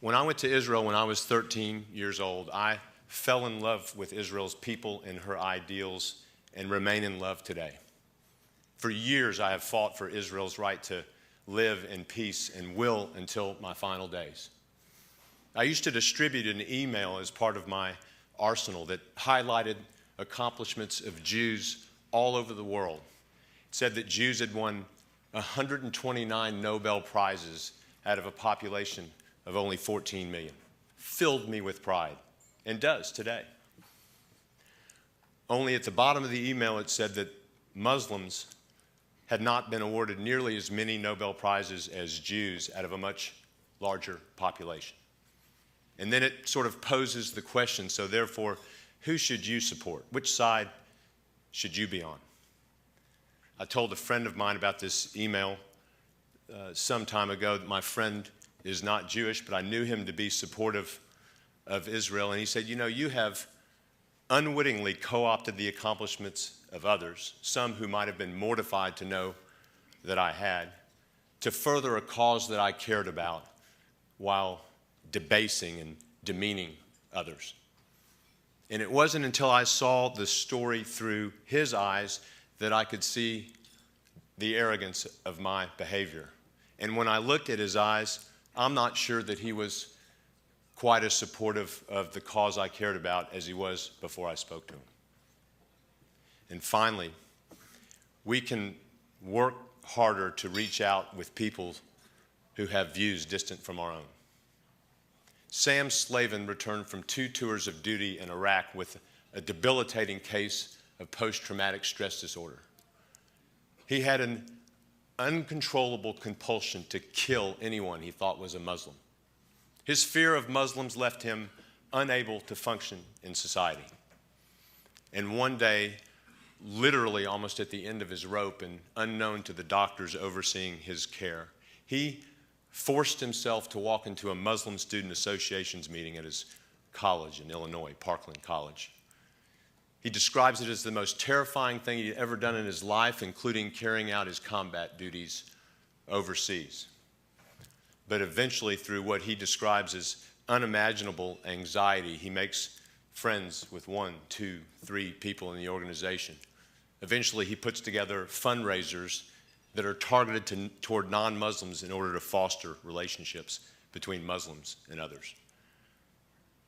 When I went to Israel when I was 13 years old, I fell in love with Israel's people and her ideals and remain in love today. For years, I have fought for Israel's right to live in peace and will until my final days. I used to distribute an email as part of my arsenal that highlighted accomplishments of Jews all over the world. It said that Jews had won 129 Nobel Prizes out of a population of only 14 million. Filled me with pride, and does today. Only at the bottom of the email it said that Muslims had not been awarded nearly as many Nobel Prizes as Jews out of a much larger population. And then it sort of poses the question, so therefore, who should you support? Which side should you be on? I told a friend of mine about this email some time ago. That my friend is not Jewish, but I knew him to be supportive of Israel. And he said, you have unwittingly co-opted the accomplishments of others, some who might have been mortified to know that I had, to further a cause that I cared about while debasing and demeaning others. And it wasn't until I saw the story through his eyes that I could see the arrogance of my behavior. And when I looked at his eyes, I'm not sure that he was quite as supportive of the cause I cared about as he was before I spoke to him. And finally, we can work harder to reach out with people who have views distant from our own. Sam Slavin returned from 2 tours of duty in Iraq with a debilitating case of post-traumatic stress disorder. He had an uncontrollable compulsion to kill anyone he thought was a Muslim. His fear of Muslims left him unable to function in society. And one day, literally almost at the end of his rope and unknown to the doctors overseeing his care, he forced himself to walk into a Muslim Student Association's meeting at his college in Illinois, Parkland College. He describes it as the most terrifying thing he'd ever done in his life, including carrying out his combat duties overseas. But eventually, through what he describes as unimaginable anxiety, he makes friends with 1, 2, 3 people in the organization. Eventually, he puts together fundraisers that are targeted toward non-Muslims in order to foster relationships between Muslims and others.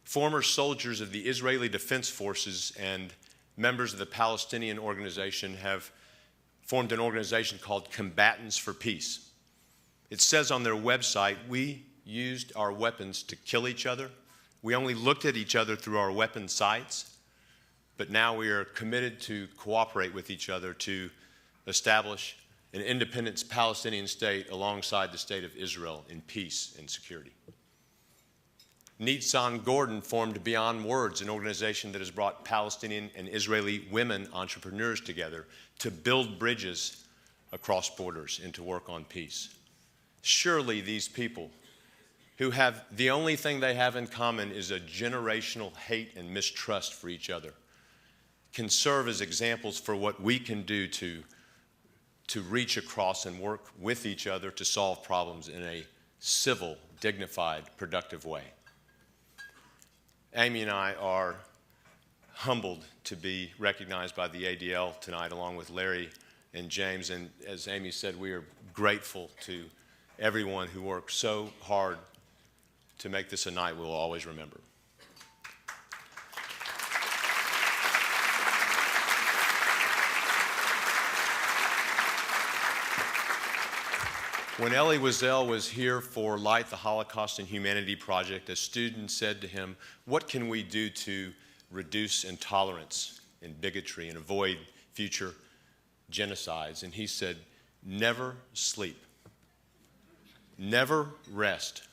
Former soldiers of the Israeli Defense Forces and members of the Palestinian organization have formed an organization called Combatants for Peace. It says on their website, we used our weapons to kill each other. We only looked at each other through our weapon sights, but now we are committed to cooperate with each other to establish an independent Palestinian state alongside the state of Israel in peace and security. Nitzan Gordon formed Beyond Words, an organization that has brought Palestinian and Israeli women entrepreneurs together to build bridges across borders and to work on peace. Surely these people, who have the only thing they have in common is a generational hate and mistrust for each other, can serve as examples for what we can do to reach across and work with each other to solve problems in a civil, dignified, productive way. Amy and I are humbled to be recognized by the ADL tonight, along with Larry and James. And as Amy said, we are grateful to everyone who worked so hard to make this a night we'll always remember. When Elie Wiesel was here for Light, the Holocaust and Humanity Project, a student said to him, what can we do to reduce intolerance and bigotry and avoid future genocides? And he said, never sleep, never rest.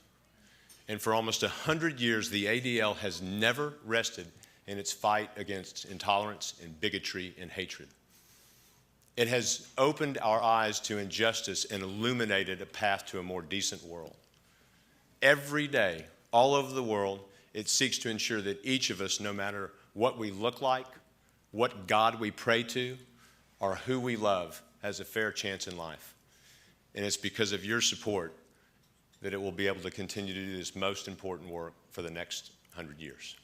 And for almost 100 years, the ADL has never rested in its fight against intolerance and bigotry and hatred. It has opened our eyes to injustice and illuminated a path to a more decent world. Every day, all over the world, it seeks to ensure that each of us, no matter what we look like, what God we pray to, or who we love, has a fair chance in life. And it's because of your support that it will be able to continue to do this most important work for the next 100 years.